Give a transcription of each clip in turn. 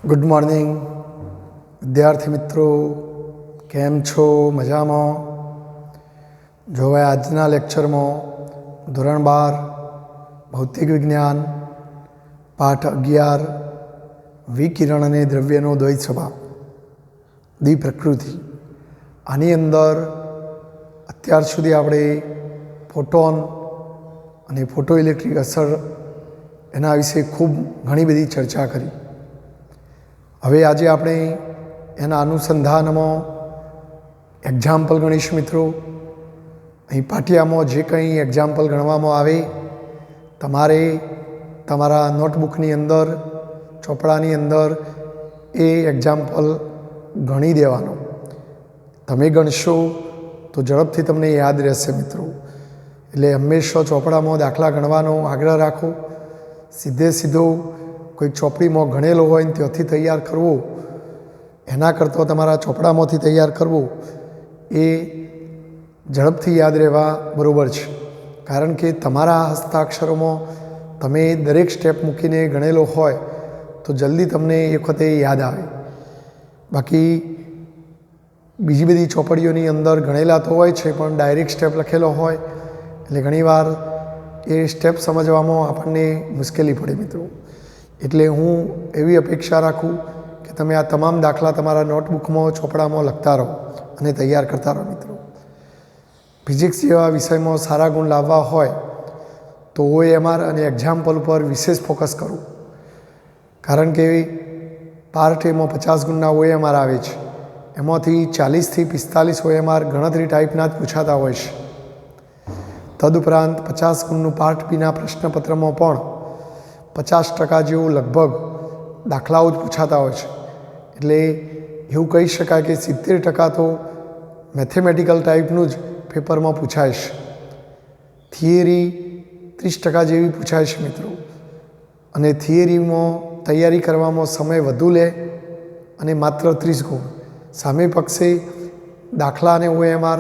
Good morning विद्यार्थी मित्रों, केम छो? मजामां? जो है आजना लेक्चर में धोरण 12 भौतिक विज्ञान पाठ 11 विकिरण અને દ્રવ્યનો દ્વૈત સ્વભાવ દ્વિપ્રકૃતિ આની અંદર અત્યાર સુધી આપણે ફોટોન અને ફોટો ઇલેક્ટ્રિક અસર એના વિશે ખૂબ ઘણી બધી ચર્ચા કરી। હવે આજે આપણે એના અનુસંધાનમાં એક્ઝામ્પલ ગણીશું મિત્રો। અહીં પાઠ્યામાં જે કંઈ એક્ઝામ્પલ ગણવામાં આવે તમારે તમારા નોટબુકની અંદર ચોપડાની અંદર એ એક્ઝામ્પલ ગણી દેવાનો। તમે ગણશો તો ઝડપથી તમને યાદ રહેશે મિત્રો। એટલે હંમેશા ચોપડામાં દાખલા ગણવાનો આગ્રહ રાખો। સીધે સીધો કોઈ ચોપડીમાં ગણેલો હોય ને ત્યાંથી તૈયાર કરવો એના કરતાં તમારા ચોપડામાંથી તૈયાર કરવો એ ઝડપથી યાદ રહેવા બરાબર છે। કારણ કે તમારા હસ્તાક્ષરોમાં તમે દરેક સ્ટેપ મૂકીને ગણેલો હોય તો જલ્દી તમને એ વખતે યાદ આવે। બાકી બીજી બધી ચોપડીઓની અંદર ગણેલા તો હોય છે પણ ડાયરેક્ટ સ્ટેપ લખેલો હોય એટલે ઘણીવાર એ સ્ટેપ સમજવામાં આપણને મુશ્કેલી પડે મિત્રો। એટલે હું એવી અપેક્ષા રાખું કે તમે આ તમામ દાખલા તમારા નોટબુકમાં ચોપડામાં લખતા રહો અને તૈયાર કરતા રહો મિત્રો। ફિઝિક્સ જેવા વિષયમાં સારા ગુણ લાવવા હોય તો OMR અને એક્ઝામ્પલ ઉપર વિશેષ ફોકસ કરવું। કારણ કે પાર્ટ એમાં 50 ગુણના OMR આવે છે, એમાંથી 40થી 45 OMR ગણતરી ટાઈપના જ પૂછાતા હોય છે। તદુપરાંત 50 ગુણનું પાર્ટ બીના પ્રશ્નપત્રમાં પણ 50% જેવું લગભગ દાખલાઓ જ પૂછાતા હોય છે। એટલે એવું કહી શકાય કે 70% તો મેથેમેટિકલ ટાઈપનું જ પેપરમાં પૂછાય છે। થિયરી 30% જેવી પૂછાય છે મિત્રો। અને થિયરીમાં તૈયારી કરવામાં સમય વધુ લે અને માત્ર 30 ગુણ, સામે પક્ષે દાખલા અને OMR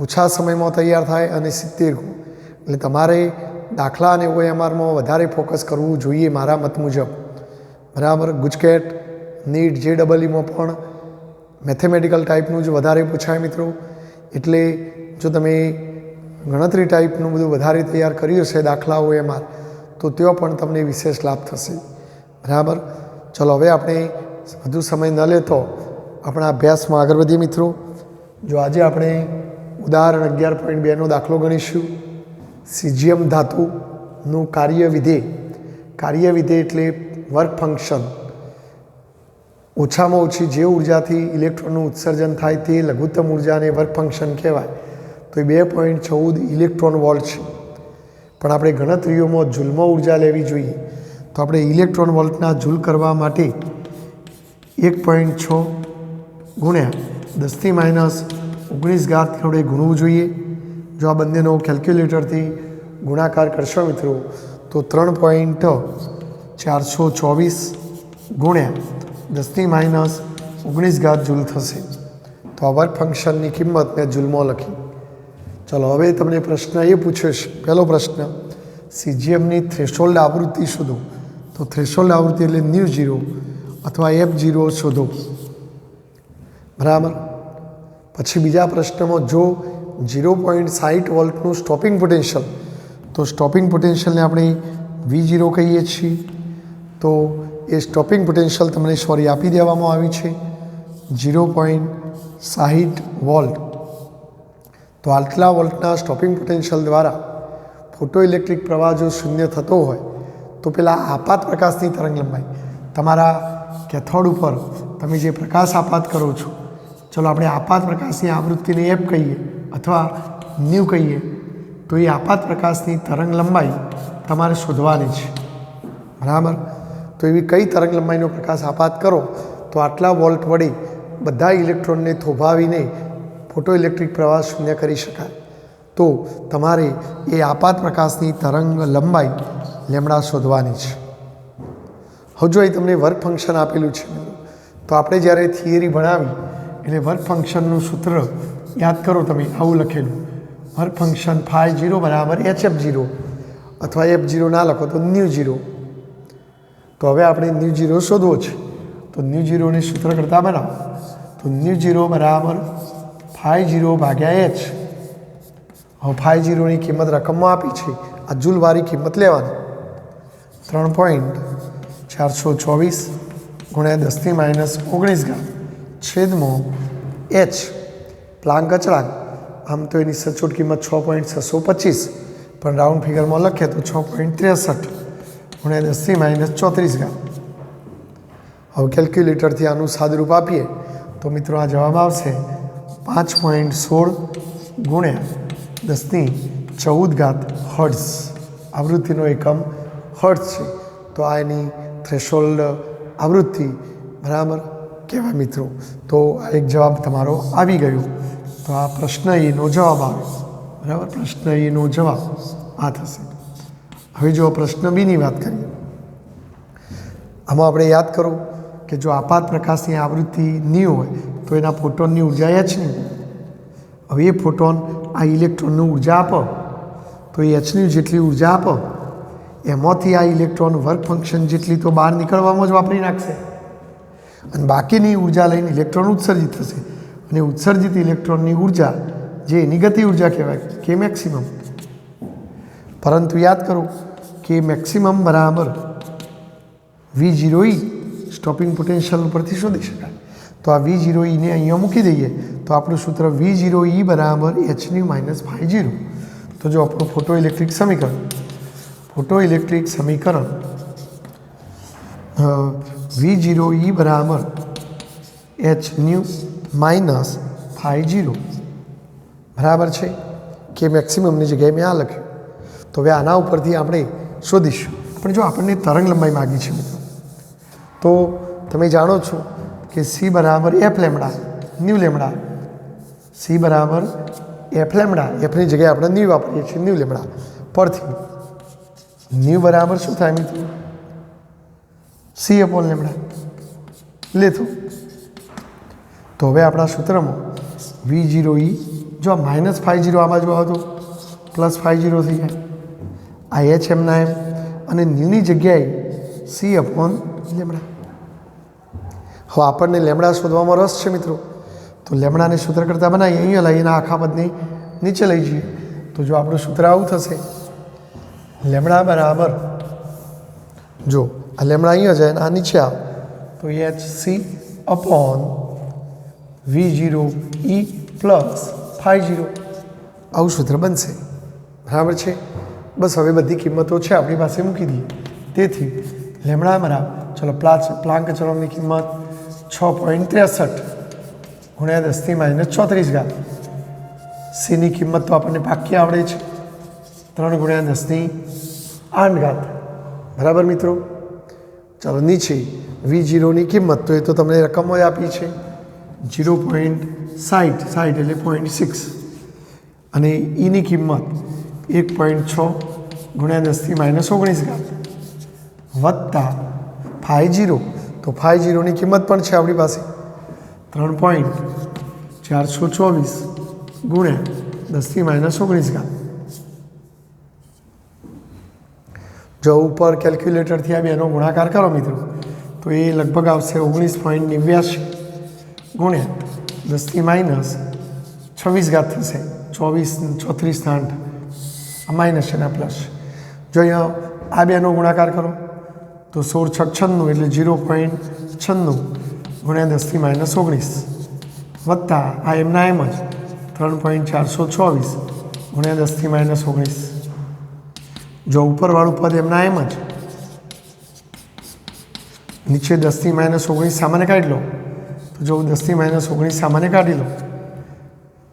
ઓછા સમયમાં તૈયાર થાય અને 70 ગુણ। એટલે તમારે દાખલા અને OMRમાં વધારે ફોકસ કરવું જોઈએ મારા મત મુજબ, બરાબર। ગુજકેટ નીટ JEEમાં પણ મેથેમેટિકલ ટાઈપનું જ વધારે પૂછાય મિત્રો। એટલે જો તમે ગણતરી ટાઈપનું બધું વધારે તૈયાર કર્યું છે દાખલા OMR તો ત્યાં પણ તમને વિશેષ લાભ થશે, બરાબર। ચલો હવે આપણે વધુ સમય ન લેતો આપણા અભ્યાસમાં આગળ વધીએ મિત્રો। જો આજે આપણે ઉદાહરણ 11.2નો દાખલો ગણીશું। સીઝિયમ ધાતુનું કાર્ય વિધેય એટલે વર્ક ફંક્શન ઓછામાં ઓછી જે ઉર્જાથી ઇલેક્ટ્રોનનું ઉત્સર્જન થાય તે લઘુત્તમ ઉર્જાને વર્ક ફંક્શન કહેવાય। તો એ 2.14 ઇલેક્ટ્રોન વોલ્ટ છે। પણ આપણે ગણતરીઓમાં જૂલમાં ઉર્જા લેવી જોઈએ તો આપણે ઇલેક્ટ્રોન વોલ્ટના જૂલ કરવા માટે 1.6 ગુણ્યા 10⁻⁻19 વડે ગુણવું જોઈએ। જો આ બંનેનો કેલ્ક્યુલેટરથી ગુણાકાર કરશો મિત્રો તો 3.424 ગુણ્યા 10⁻19 જૂલ થશે। તો આ વર્ક ફંક્શનની કિંમત મેં જૂલમાં લખી। ચલો હવે તમને પ્રશ્ન એ પૂછ્યો છે, પહેલો પ્રશ્ન, સીઝિયમની થ્રેશોલ્ડ આવૃત્તિ શોધો। તો થ્રેશોલ્ડ આવૃત્તિ એટલે μ0 અથવા f0 શોધો, બરાબર। પછી બીજા પ્રશ્નમાં જો 0.60 વોલ્ટનું સ્ટોપિંગ પોટેન્શિયલ, તો સ્ટોપિંગ પોટેન્શિયલને આપણે V0 કહીએ છીએ। તો એ સ્ટોપિંગ પોટેન્શિયલ તમને આપી દેવામાં આવી છે 0.60 વોલ્ટ। તો આટલા વોલ્ટના સ્ટોપિંગ પોટેન્શિયલ દ્વારા ફોટો ઇલેક્ટ્રિક પ્રવાહ જો શૂન્ય થતો હોય તો પેલા આપાત પ્રકાશની તરંગ લંબાઈ તમારા કેથોડ ઉપર તમે જે પ્રકાશ આપાત કરો છો, ચલો આપણે આપાત પ્રકાશની આવૃત્તિને f કહીએ અથવા ન્યૂ કહીએ, તો એ આપાત પ્રકાશની તરંગ લંબાઈ તમારે શોધવાની છે, બરાબર। તો એવી કઈ તરંગ લંબાઈનો પ્રકાશ આપાત કરો તો આટલા વોલ્ટ વડે બધા ઇલેક્ટ્રોનને થોભાવીને ફોટો ઇલેક્ટ્રિક પ્રવાહ શૂન્ય કરી શકાય। તો તમારે એ આપાત પ્રકાશની તરંગ લંબાઈ લેમડા શોધવાની છે। હવે જો અહીં તમને વર્ક ફંક્શન આપેલું છે તો આપણે જ્યારે થિયરી ભણાવી એટલે વર્ક ફંક્શનનું સૂત્ર યાદ કરો તમે, આવું લખેલું, વર્ક ફંક્શન φ0 બરાબર hf0 અથવા f0 ના લખો તો μ0। તો હવે આપણે μ0 શોધવો છે। તો ન્યૂ ઝીરોને સૂત્ર કરતાં બનાવો તો ન્યૂ ઝીરો બરાબર 50 ભાગ્યા h. હવે 50ની કિંમત રકમમાં આપી છે, આ જૂલવાળી કિંમત લેવાની 3.424 ગુણ્યા 10⁻19 છેદમાં h પ્લાન્ક અચળાંક. આમ તો એની સચોટ કિંમત 6.625 પણ રાઉન્ડ ફિગરમાં લખીએ તો 6.63 ગુણ્યા 10⁻34. હવે કેલ્ક્યુલેટરથી આનું સાદુરૂપ આપીએ તો મિત્રો આ જવાબ આવશે 5.16 ગુણ્યા 10⁻14 હર્ટ્ઝ. આવૃત્તિનો એકમ હર્ટ્ઝ છે, તો આ એની થ્રેશોલ્ડ આવૃત્તિ બરાબર કહેવાય મિત્રો. તો આ એક જવાબ તમારો આવી ગયો. તો આ પ્રશ્ન એનો જવાબ આવ્યો બરાબર. પ્રશ્ન એનો જવાબ આ થશે. હવે જો પ્રશ્ન બીની વાત કરીએ, આમાં આપણે યાદ કરો કે જો આપાત પ્રકાશની આવૃત્તિ ની હોય તો એના ફોટોનની ઉર્જા hની. હવે એ ફોટોન આ ઇલેક્ટ્રોનની ઉર્જા આપો તો એ hની જેટલી ઉર્જા આપો એમાંથી આ ઇલેક્ટ્રોન વર્ક ફંક્શન જેટલી તો બહાર નીકળવામાં જ વાપરી નાખશે અને બાકીની ઉર્જા લઈને ઇલેક્ટ્રોન ઉત્સર્જિત થશે. અને ઉત્સર્જિત ઇલેક્ટ્રોનની ઉર્જા જે એની ગતિ ઉર્જા કહેવાય કે મેક્સિમમ. પરંતુ યાદ કરો કે મેક્સિમમ બરાબર V0e સ્ટોપિંગ પોટેન્શિયલ ઉપરથી શોધી શકાય. તો આ V0e ને અહીંયા મૂકી દઈએ તો આપણું સૂત્ર V0e બરાબર h⁻⁵0. તો જો આપણું ફોટો ઇલેક્ટ્રિક સમીકરણ V0e બરાબર h⁻⁵0 બરાબર છે કે મેક્સિમમની જગ્યાએ મેં આ લખ્યું. તો હવે આના ઉપરથી આપણે શોધીશું. પણ જો આપણને તરંગ લંબાઈ માગી છે મિત્રો, તો તમે જાણો છો કે c બરાબર f lambda new lambda. c બરાબર f લેમ્બડા, એફની જગ્યાએ આપણે ન્યૂ વાપરીએ છીએ ન્યૂ લેમ્બડા પરથી. ન્યૂ બરાબર શું થાય મિત્રો? c અપોન લેમ્બડા લેતો. તો હવે આપણા સૂત્રમાં V0e જો -50 આ બાજુ આવતો +50 થઈ જાય. આ h એમના એમ અને ન્યૂની જગ્યાએ c અપોન લેમ્બડા. હવે આપણને લેમ્બડા શોધવામાં રસ છે મિત્રો, તો લેમ્બડાને સૂત્ર કરતાં બનાવીએ. અહીંયા લાવીને આખા પદને નીચે લઈ જઈએ તો જો આપણું સૂત્ર આવું થશે લેમ્બડા બરાબર, જો આ લેમ્બડા અહીંયા જાય અને આ નીચે આવે તો hc અપોન V0e પ્લસ 50 આવું સૂત્ર બનશે બરાબર છે. બસ હવે બધી કિંમતો છે આપણી પાસે મૂકી દઈએ. તેથી લેમ્બડા બરાબર ચલો પ્લાન્ક અચળાંકની કિંમત 6.63 ગુણ્યા 10⁻34. સીની કિંમત તો આપણને પાક્કી આવડે છે 3 ગુણ્યા 10⁸ બરાબર મિત્રો. ચાલો નીચે V0ની કિંમત તો એ તો તમને રકમો આપી છે 0.60 એટલે 0.6 અને ઈની કિંમત 1.6 ગુણ્યા 10⁻19 વત્તા 50. તો 50ની કિંમત પણ છે આપણી પાસે 3.424 ગુણ્યા 10⁻19. જો ઉપર કેલ્ક્યુલેટરથી આ બેનો ગુણાકાર કરો મિત્રો તો એ લગભગ આવશે 19.89 ગુણ્યા 10⁻26 થશે. 24 34 8 આ માઇનસ છે ને પ્લસ. જો અહીંયા આ બેનો ગુણાકાર કરો તો 16 96 એટલે 0.96 ગુણ્યા 10⁻19 વત્તા આ એમના એમ જ 3.424 ગુણ્યા 10⁻19. જો ઉપરવાળું પદ એમના એમ જ, નીચે 10⁻19 સામાન્ય કાઢી લો તો જો 10⁻19 સામાન્ય કાઢી લો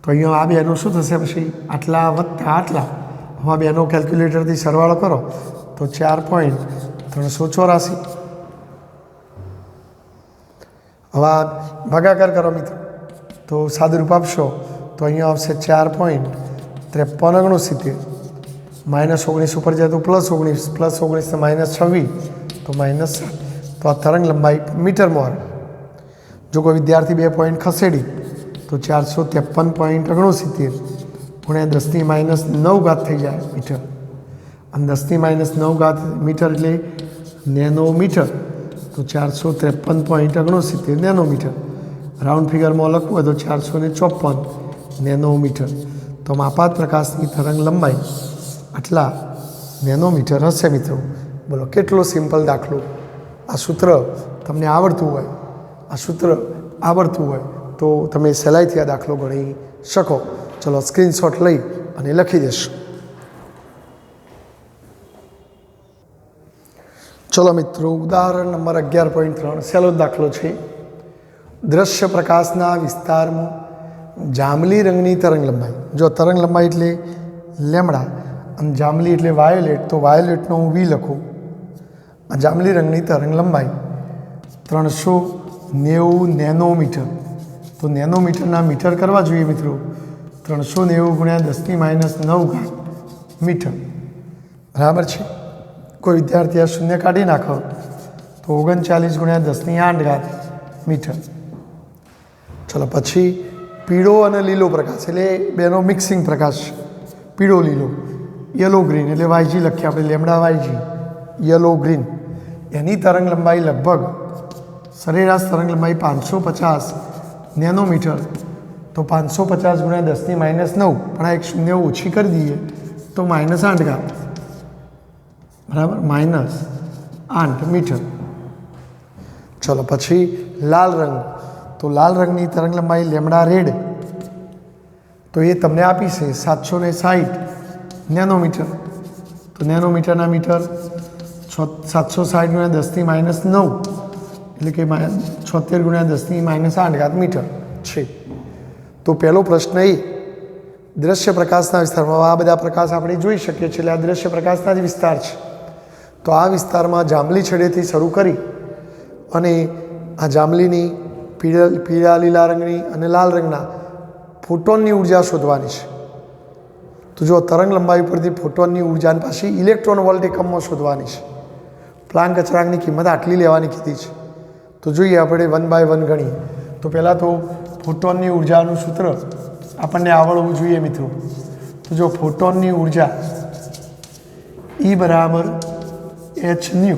તો અહીંયા આ બેનો શું થશે પછી આટલા વત્તા આટલા. હવે આ બેનો કેલ્ક્યુલેટરથી સરવાળો કરો તો 4.384. હવે આ ભાગાકાર કરો મિત્રો તો સાદુરૂપ આપશો તો અહીંયા આવશે 4.5369. -19 ઉપર જાય તો +19 +19 તો -26 તો -7. તો આ તરંગ લંબાઈ મીટરમાં આવે. જો કોઈ વિદ્યાર્થી 2 પોઈન્ટ ખસેડી તો 453.69 ગુણ્યા 10⁻9 થઈ જાય મીટર. અને 10⁻9 મીટર એટલે નેનોમીટર. તો 453.69 નેનોમીટર. રાઉન્ડ ફિગરમાં લખવું હોય તો 454 નેનોમીટર. તો માપાત પ્રકાશની તરંગ લંબાઈ આટલા નેનોમીટર હશે મિત્રો. બોલો કેટલો સિમ્પલ દાખલો. આ સૂત્ર તમને આવડતું હોય તો તમે સહેલાઈથી આ દાખલો ગણી શકો. ચલો સ્ક્રીનશોટ લઈ અને લખી દેશો. ચલો મિત્રો, ઉદાહરણ નંબર 11.3 સહેલો દાખલો છે. દ્રશ્ય પ્રકાશના વિસ્તારમાં જાંબલી રંગની તરંગ લંબાઈ. જો તરંગ લંબાઈ એટલે લેમડા અને જાંબલી એટલે વાયોલેટ, તો વાયોલેટનો હું વી લખું. જાંબલી રંગની તરંગ લંબાઈ 390 નેનોમીટર. તો નેનોમીટરના મીટર કરવા જોઈએ મિત્રો. 390 × 10⁻9 મીટર. બરાબર છે. કોઈ વિદ્યાર્થી આ શૂન્ય કાઢી નાખો તો 39 × 10⁸ મીટર. ચલો પછી પીળો અને લીલો પ્રકાશ એટલે બેનો મિક્સિંગ પ્રકાશ. પીળો લીલો, યલો ગ્રીન એટલે વાયજી લખીએ આપણે, લેમડા વાયજી, યલો ગ્રીન. એની તરંગ લંબાઈ લગભગ સરેરાશ તરંગ લંબાઈ 550 નેનોમીટર. તો 550 × 10⁻9, પણ આ એક શૂન્ય ઓછી કરી દઈએ તો -8. બરાબર, -8 મીટર. ચલો પછી લાલ રંગ. તો લાલ રંગની તરંગ લંબાઈ લેમડા રેડ, તો એ તમને આપી છે 760 નેનોમીટર. તો નેનોમીટરના મીટર 760 × 10⁻9 એટલે કે 76 × 10⁻8 મીટર છે. તો પહેલો પ્રશ્ન એ દ્રશ્ય પ્રકાશના વિસ્તારમાં, આ બધા પ્રકાશ આપણે જોઈ શકીએ છીએ એટલે આ દ્રશ્ય પ્રકાશના જ વિસ્તાર છે. તો આ વિસ્તારમાં જાંબલી છેડેથી શરૂ કરી અને આ જાંબલીની પીળા લીલા રંગની અને લાલ રંગના ફોટોનની ઉર્જા શોધવાની છે. તો જો તરંગ લંબાઈ ઉપરથી ફોટોનની ઉર્જા પાછી ઇલેક્ટ્રોન વોલ્ટ એકમમાં શોધવાની છે. પ્લાન્ક અચળાંકની કિંમત આટલી લેવાની કીધી છે. તો જોઈએ આપણે 1 બાય 1 ગણીએ. તો પહેલાં તો ફોટોનની ઉર્જાનું સૂત્ર આપણને આવડવું જોઈએ મિત્રો. તો જો ફોટોનની ઉર્જા E બરાબર hν,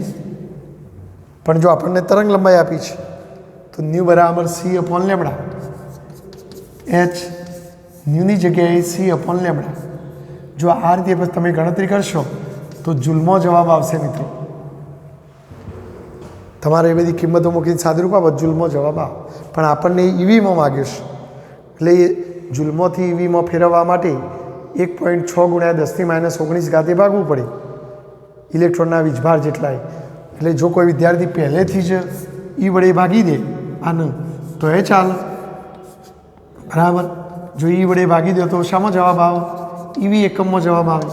પણ જો આપણને તરંગ લંબાઈ આપી છે તો ν બરાબર c/λ. h ન્યુની જગ્યાએ c/λ. જો આ રીતે તમે ગણતરી કરશો તો જુલમો જવાબ આવશે મિત્રો. તમારે એ બધી કિંમતો મૂકીને સાદુરૂપ આપો, જુલમો જવાબ આવે. પણ આપણને ઈવીમાં માગ્યું છે એટલે જુલમોથી ઈવીમાં ફેરવવા માટે 1.6 × 10⁻19 ભાગવું પડે ઇલેક્ટ્રોનના વીજભાર જેટલાય. એટલે જો કોઈ વિદ્યાર્થી પહેલેથી જ ઈ વડે ભાગી દે આનું તો એ ચાલે. બરાબર, જો ઈ વડે ભાગી દે તો શામાં જવાબ આવે? ઈવી એકમમાં જવાબ આવે.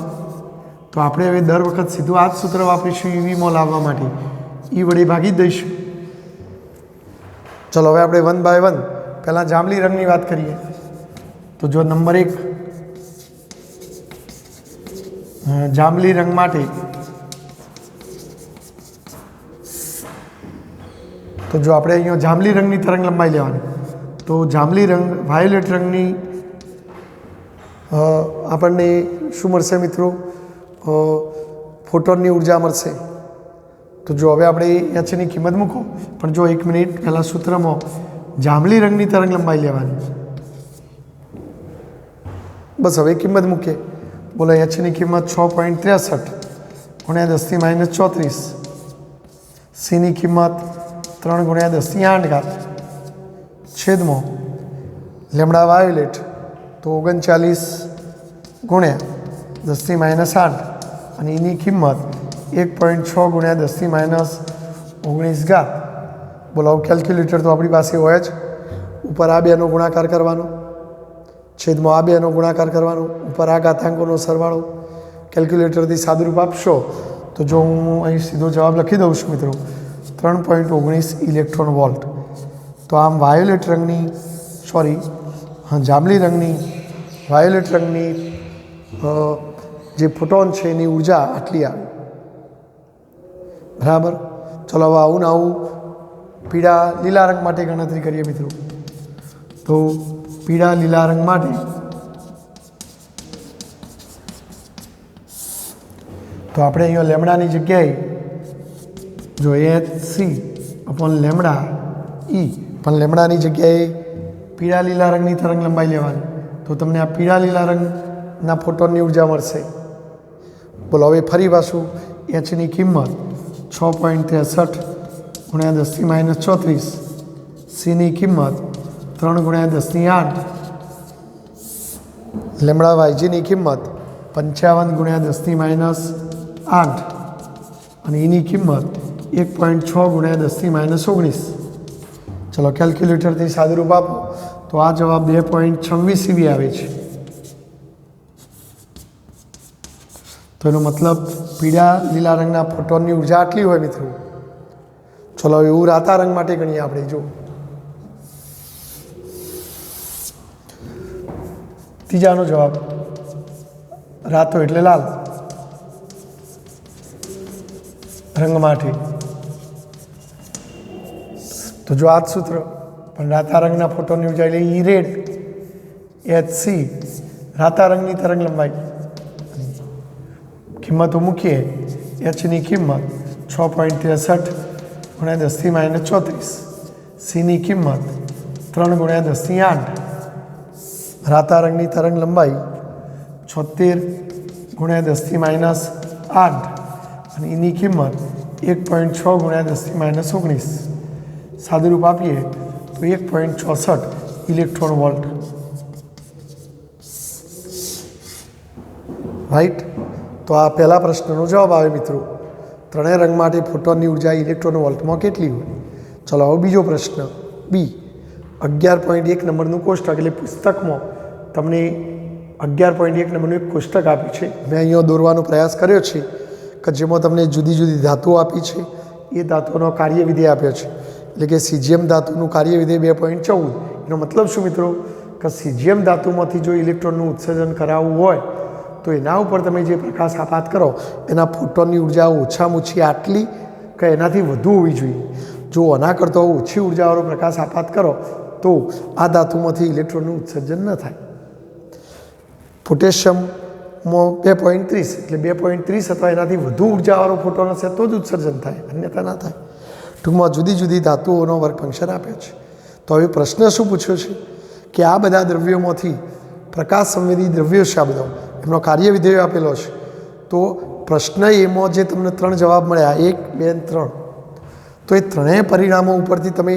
તો આપણે હવે દર વખત સીધું આ જ સૂત્ર વાપરીશું ઈવીમાં લાવવા માટે. ઈ વડે ભાગી દઈશું. ચલો હવે આપણે 1 બાય 1 પહેલાં જાંબલી રંગની વાત કરીએ. તો જો નંબર 1 જાંબલી રંગ માટે, તો જો આપણે અહીંયા જાંબલી રંગની તરંગ લંબાઈ લેવાની, તો જાંબલી રંગ વાયોલેટ રંગની આપણને શું મળશે મિત્રો? ફોટોનની ઉર્જા મળશે. તો જો હવે આપણે એચની કિંમત મૂકો, પણ જો 1 મિનિટ પહેલાં સૂત્રમાં જાંબલી રંગની તરંગ લંબાઈ લેવાની. બસ હવે કિંમત મૂકીએ. બોલો એચની કિંમત 6.63 × 10⁻34. સીની કિંમત 3 × 10⁸ છેદમાં લેમડા વાયોલેટ તો 39 × 10⁻8 અને એની કિંમત 1.6 × 10⁻19. બોલો કેલ્ક્યુલેટર તો આપણી પાસે હોય જ. ઉપર આ બેનો ગુણાકાર કરવાનો, છેદમાં આ બેનો ગુણાકાર કરવાનો, ઉપર આ ઘાતાંકોનો સરવાળો. કેલ્ક્યુલેટરથી સાદુરૂપ આપશો તો જો હું અહીં સીધો જવાબ લખી દઉં છું મિત્રો, 3.19 ઇલેક્ટ્રોન વોલ્ટ. તો આમ વાયોલેટ રંગની જાંબલી રંગની વાયોલેટ રંગની જે ફોટોન છે એની ઉર્જા આટલી આવે. બરાબર. ચલો હવે આવું ને આવું પીળા લીલા રંગ માટે ગણતરી કરીએ મિત્રો. તો પીળા લીલા રંગ માટે તો આપણે અહીંયા લેમડાની જગ્યાએ જો HC अपॉन लेमड़ा ई। पण लेमड़ानी जग्याए पीळा लीला रंगनी तरंग लंबाई लेवानी, तो तमने आ पीळा लीला रंगना फोटोननी ऊर्जा मळशे। बोलो हवे फरी पाछुं h ની કિંમત 6.63 ગુણ્યા 10 - 34, c ની કિંમત 3 ગુણ્યા 10 - 8, લેમડા yg ની કિંમત 55 ગુણ્યા 10 - 8 અને e ની કિંમત 1.6 ગુણ્યા 10 - 19। ચલો કેલ્ક્યુલેટરથી સાદુરૂપ આપો તો આ જવાબ 2.26 eV આવે છે। તો એનો મતલબ પીળા લીલા રંગના ફોટોનની ઉર્જા આટલી હોય મિત્રો। ચલો એવું રાતા રંગ માટે ગણીએ આપણે। જો ત્રીજાનો જવાબ રાતો એટલે લાલ રંગ માટે। તો જો આ જ સૂત્ર, પણ રાતા રંગના ફોટોનની ઉર્જા એટલે ઈ રેડ HC રાતા રંગની તરંગ લંબાઈ। કિંમતો મૂકીએ, h ની કિંમત 6.63 ગુણ્યા 10 - 34, c ની કિંમત 3 ગુણ્યા 10 - 8, રાતા રંગની તરંગ લંબાઈ 76 ગુણ્યા 10 - 8 અને એની કિંમત 1.6 ગુણ્યા 10 - 19। સાદુરૂપ આપીએ તો 1.64 ઇલેક્ટ્રોન વોલ્ટ। રાઈટ। તો આ પહેલા પ્રશ્નનો જવાબ આવે મિત્રો। ત્રણેય રંગ માટે ફોટોનની ઉર્જા ઇલેક્ટ્રોન વોલ્ટમાં કેટલી હોય? ચલો હવે બીજો પ્રશ્ન બી 11.1 નંબરનું કોષ્ટક, એટલે પુસ્તકમાં તમને 11.1 નંબરનું એક કોષ્ટક આપ્યું છે। મેં અહીંયા દોરવાનો પ્રયાસ કર્યો છે કે જેમાં તમને જુદી જુદી ધાતુઓ આપી છે, એ ધાતુઓનો કાર્યવિધેય આપ્યો છે। એટલે કે સીજીએમ ધાતુનું કાર્યવિધેય 2.14। એનો મતલબ શું મિત્રો કે સીજીએમ ધાતુમાંથી જો ઇલેક્ટ્રોનનું ઉત્સર્જન કરાવવું હોય તો એના ઉપર તમે જે પ્રકાશ આપાત કરો એના ફોટોનની ઉર્જા ઓછામાં ઓછી આટલી કે એનાથી વધુ હોવી જોઈએ। જો આના કરતાં ઓછી ઉર્જાવાળો પ્રકાશ આપાત કરો તો આ ધાતુમાંથી ઇલેક્ટ્રોનનું ઉત્સર્જન ન થાય। પોટેશિયમમાં 2.30 એટલે 2.30 અથવા એનાથી વધુ ઉર્જાવાળો ફોટોન હશે તો જ ઉત્સર્જન થાય, અન્યથા ના થાય। ટૂંકમાં જુદી જુદી ધાતુઓનો વર્ક ફંક્શન આપ્યો છે। તો હવે પ્રશ્ન શું પૂછ્યો છે કે આ બધા દ્રવ્યોમાંથી પ્રકાશ સંવેદી દ્રવ્યો છે, આ બધા એમનો કાર્યવિધેય આપેલો છે। તો પ્રશ્ન એમાં જે તમને 3 જવાબ મળ્યા 1, 2 અને 3, તો એ ત્રણેય પરિણામો ઉપરથી તમે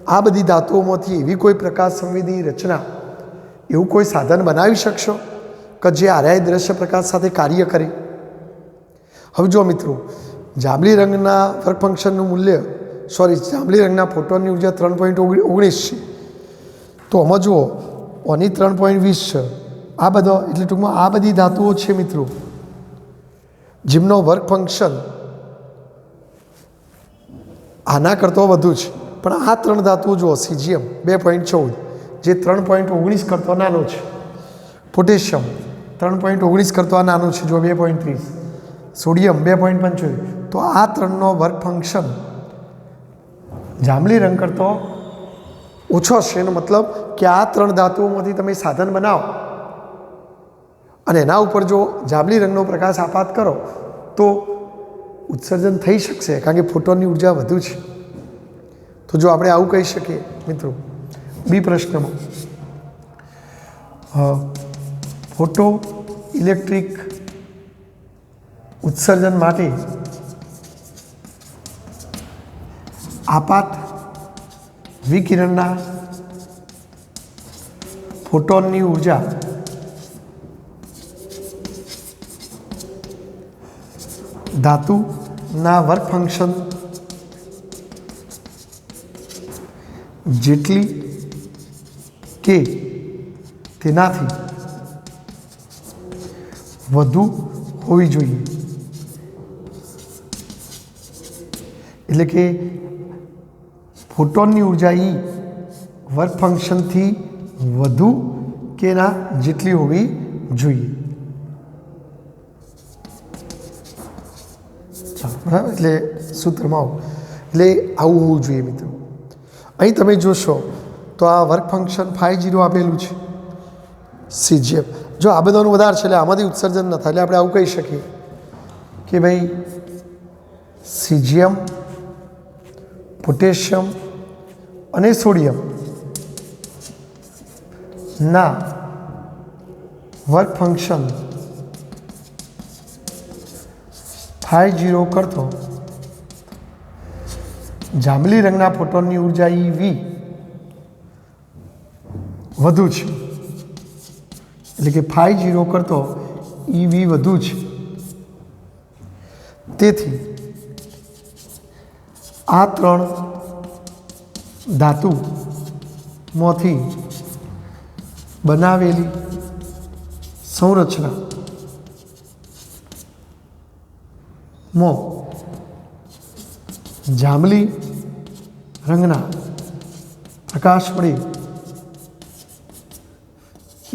આ બધી ધાતુઓમાંથી એવી કોઈ પ્રકાશ સંવેદી રચના, એવું કોઈ સાધન બનાવી શકશો કે જે આર્યાય દ્રશ્ય પ્રકાશ સાથે કાર્ય કરે? હવે જો મિત્રો જાંબલી રંગના વર્ક ફંક્શનનું મૂલ્ય જાંબલી રંગના ફોટોનની ઉર્જા 3.19 છે। તો આમાં જુઓ ઓની 3.20 છે। આ બધો એટલે ટૂંકમાં આ બધી ધાતુઓ છે મિત્રો જેમનો વર્ક ફંક્શન આના કરતો વધુ છે। પણ આ 3 ધાતુઓ જુઓ, સીજીએમ 2.14 જે 3.19 કરતો નાનો છે, પોટેશિયમ 3.19 કરતો નાનો છે જો 2.30, સોડિયમ 2.75, તો આ 3નો વર્ક ફંક્શન જાંબલી રંગ કરતો ઓછો છે। એનો મતલબ કે આ 3 ધાતુઓમાંથી તમે સાધન બનાવો અને એના ઉપર જો જાંબલી રંગનો પ્રકાશ આપાત કરો તો ઉત્સર્જન થઈ શકશે, કારણ કે ફોટોનની ઉર્જા વધુ છે। તો જો આપણે આવું કહી શકીએ મિત્રો બી પ્રશ્નમાં ફોટો ઇલેક્ટ્રિક ઉત્સર્જન માટે આપાત વિકિરણના ફોટોનની ઉર્જા ધાતુના વર્ક ફંક્શન જેટલી કે તેનાથી વધુ હોવી જોઈએ। એટલે કે ફોટોનની ઉર્જા ઈ વર્ક ફંક્શનથી વધુ કે ના જેટલી હોવી જોઈએ। ચાલો બરાબર, એટલે સૂત્રમાં આવું એટલે આવું હોવું જોઈએ મિત્રો। અહીં તમે જોશો તો આ વર્ક ફંક્શન 50 આપેલું છે સીજીએમ। જો આ બધાનું વધારે છે એટલે આમાંથી ઉત્સર્જન ન થાય, એટલે આપણે આવું કહી શકીએ કે ભાઈ સીજીએમ પોટેશિયમ અને સોડિયમ ના વર્ક ફંક્શન 5 કરતો જાંબલી રંગના ફોટોનની ઉર્જા EV વધુ છે, એટલે કે 5 કરતો EV વધુ છે. તેથી આ 3 ધાતુમાંથી બનાવેલી સંરચનામાં જાંબલી રંગના પ્રકાશ વડે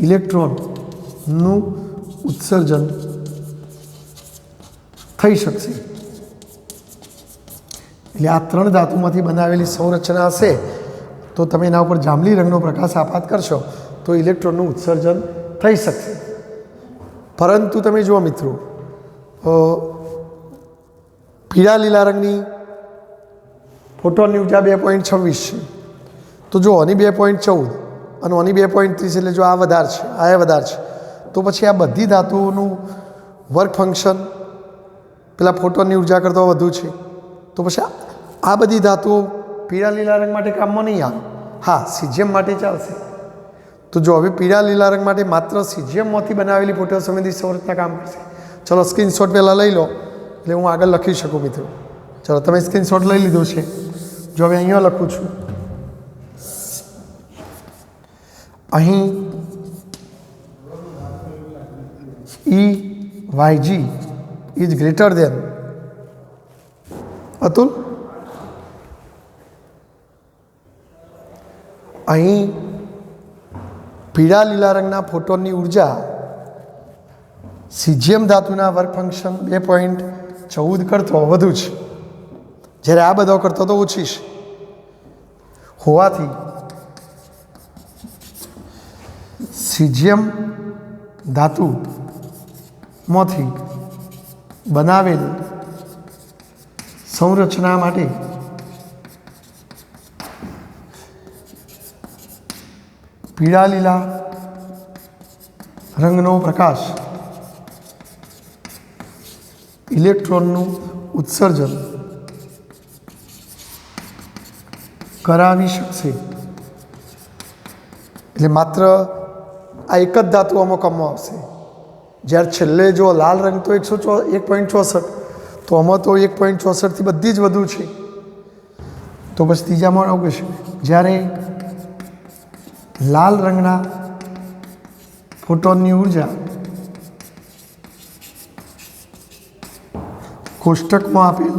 ઇલેક્ટ્રોનનું ઉત્સર્જન થઈ શકશે. એટલે આ 3 ધાતુમાંથી બનાવેલી સંરચના હશે તો તમે એના ઉપર જાંબલી રંગનો પ્રકાશ આપાત કરશો તો ઇલેક્ટ્રોનનું ઉત્સર્જન થઈ શકશે. પરંતુ તમે જુઓ મિત્રો, પીળા લીલા રંગની ફોટોનની ઉર્જા 2.26 છે, તો જો આની 2.14 અને આની 2.30, એટલે જો આ વધારે છે, આ વધારે છે, તો પછી આ બધી ધાતુઓનું વર્ક ફંક્શન પેલા ફોટોનની ઉર્જા કરતાં વધુ છે. તો પછી આ બધી ધાતુઓ પીળા લીલા રંગ માટે કામમાં નહીં આવે. હા, સિઝિયમ માટે ચાલશે. તો જો હવે પીળા લીલા રંગ માટે માત્ર સિઝિયમમાંથી બનાવેલી ફોટોસંવેદી સંરચના કામ કરશે. ચલો સ્ક્રીનશોટ પહેલાં લઈ લો એટલે હું આગળ લખી શકું મિત્રો. ચલો તમે સ્ક્રીનશોટ લઈ લીધો છે. જો હવે અહીંયા લખું છું, અહીં EYG is greater than Atul, અહીં પીળા લીલા રંગના ફોટોનની ઉર્જા સિઝિયમ ધાતુના વર્ક ફંક્શન 2.14 કરતો વધુ છે, જ્યારે આ બધો કરતો તો ઓછી છે. હોવાથી સિઝિયમ ધાતુમાંથી બનાવેલ સંરચના માટે પીળા લીલા રંગનો પ્રકાશ ઇલેક્ટ્રોનનું ઉત્સર્જન કરાવી શકશે. એટલે માત્ર આ એક જ ધાતુ આમાં કામમાં આવશે. જ્યારે છેલ્લે જો લાલ રંગ તો 1.64, તો આમાં તો 1.64થી બધી જ વધુ છે. તો પછી ત્રીજામાં આવું કહેશે, જ્યારે લાલ રંગના ફોટોનની ઉર્જા કોષ્ટકમાં આપેલ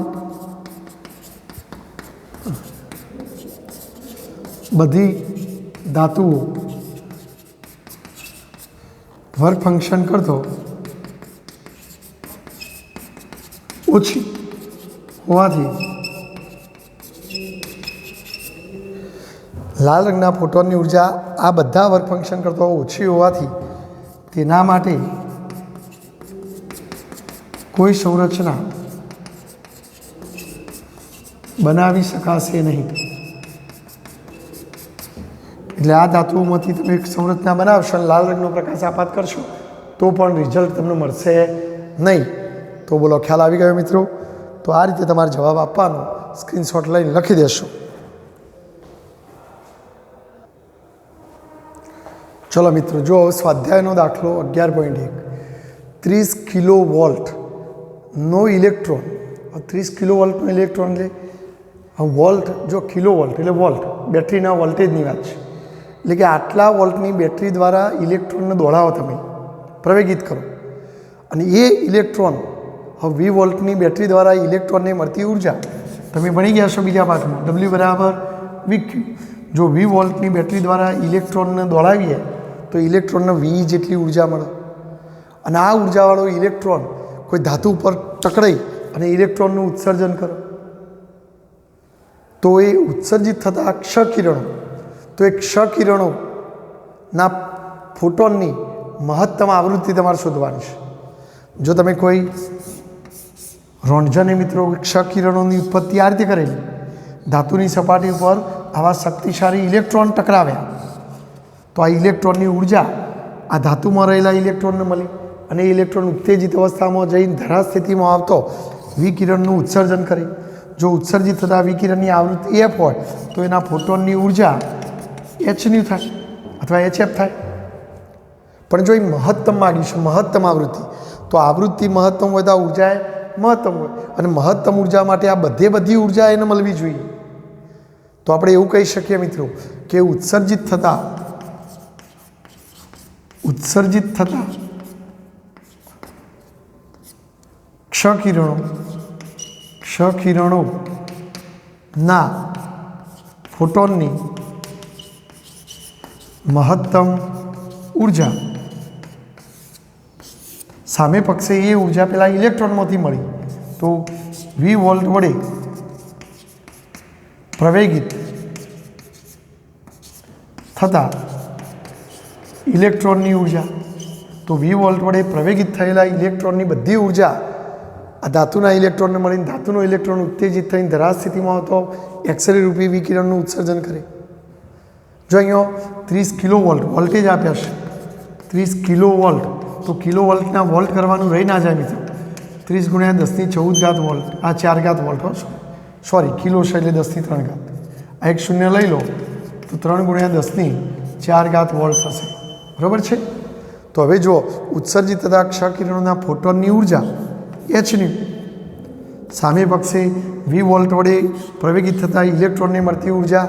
બધી ધાતુઓ વર્ક ફંક્શન કરતો ઓછી હોવાથી લાલ રંગના ફોટોનની ઉર્જા આ બધા વર્ક ફંક્શન કરતો ઓછી હોવાથી તેના માટે કોઈ સંરચના બનાવી શકાશે નહીં. એટલે આ ધાતુઓમાંથી તમે એક સંરચના બનાવશો અને લાલ રંગનો પ્રકાશ આપાત કરશો તો પણ રિઝલ્ટ તમને મળશે નહીં. તો બોલો, ખ્યાલ આવી ગયો મિત્રો? તો આ રીતે તમારે જવાબ આપવાનો, સ્ક્રીનશોટ લઈને લખી દેશો. ચલો મિત્રો, જો સ્વાધ્યાયનો દાખલો 11.1, 30 કિલો વોલ્ટનો ઇલેક્ટ્રોન. 30 કિલો વોલ્ટનો ઇલેક્ટ્રોન એટલે વોલ્ટ, જો કિલો વોલ્ટ એટલે વોલ્ટ, બેટરીના વોલ્ટેજની વાત છે. એટલે કે આટલા વોલ્ટની બેટરી દ્વારા ઇલેક્ટ્રોનને દોડાવો, તમે પ્રવેગિત કરો, અને એ ઇલેક્ટ્રોન હવે 20 વોલ્ટની બેટરી દ્વારા ઇલેક્ટ્રોનને મળતી ઉર્જા તમે ભણી ગયા છો બીજા પાઠમાં, W = VQ. જો 20 વોલ્ટની બેટરી દ્વારા ઇલેક્ટ્રોનને દોડાવીએ તો ઇલેક્ટ્રોનને 20 જેટલી ઉર્જા મળે. અને આ ઉર્જાવાળો ઇલેક્ટ્રોન કોઈ ધાતુ ઉપર ટકરાઈ અને ઇલેક્ટ્રોનનું ઉત્સર્જન કરો તો એ ઉત્સર્જિત થતા ક્ષ-કિરણો, તો એ ક્ષ-કિરણોના ફોટોનની મહત્તમ આવૃત્તિ તમારે શોધવાની છે. જો તમે કોઈ રોન્ટજને મિત્રો ક્ષ-કિરણોની ઉત્પત્તિ આ રીતે કરેલી धातुनी सपाटी पर आवा शक्तिशाળી इलेक्ट्रॉन टकराव्या तो आ इलेक्ट्रॉननी ऊर्जा आ धातुमां रहेला इलेक्ट्रॉनने मळी अने इलेक्ट्रॉन उत्तेजित अवस्थामां जईने धरास्थितिमां आवतो विकिरणનું उत्सर्जन करे। जो उत्सर्जित थता विकिरणनी आवृत्ति एफ होय तो एना फोटोननी ऊर्जा एचनी थाय अथवा एचएफ थाय। पण जो महत्तम मागी छे महत्तम आवृत्ति तो आवृत्ति महत्तम होय तो ऊर्जा महत्तम होय अने महत्तम ऊर्जा माटे आ बधी ऊर्जा एने मळवी जोईए। तो आपणे एवुं कही शकीए मित्रों के उत्सर्जित थता क्षकिरणों ना फोटोननी महत्तम ऊर्जा सामे पक्षे ये ऊर्जा पेला इलेक्ट्रॉन मांथी मळी तो वी वोल्ट वडे प्रवेगित थता इलेक्ट्रॉननी ऊर्जा तो वी वोल्ट वडे प्रवेगित थयेला इलेक्ट्रॉननी बधी ऊर्जा आ धातुना इलेक्ट्रॉनने मळीने धातुनो इलेक्ट्रॉन उत्तेजित थईने धरास्थितिमां आवतो एक्सरे रूपी विकिरणનું उत्सर्जन करे। जो अहींया 30 किलोवोल्ट वोल्टेज आप्या छे 30 किलोवोल्ट तो किलोवोल्टना वोल्ट करवानुं रही ना जाए मित्रों 30 × 10⁻⁴ वोल्ट आ 4 घात वोल्ट हो सॉरी किलो छे એટલે 10⁻³ आ एक शून्य लई लो तो 3 × 10⁻⁴ वोल्ट थशे बराबर है। तो हवे जो उत्सर्जित थता क्षकिरणोना फोटोननी ऊर्जा एचनी सामे पक्षे वी वोल्ट वडे प्रवेगित थता इलेक्ट्रॉनने मळती ऊर्जा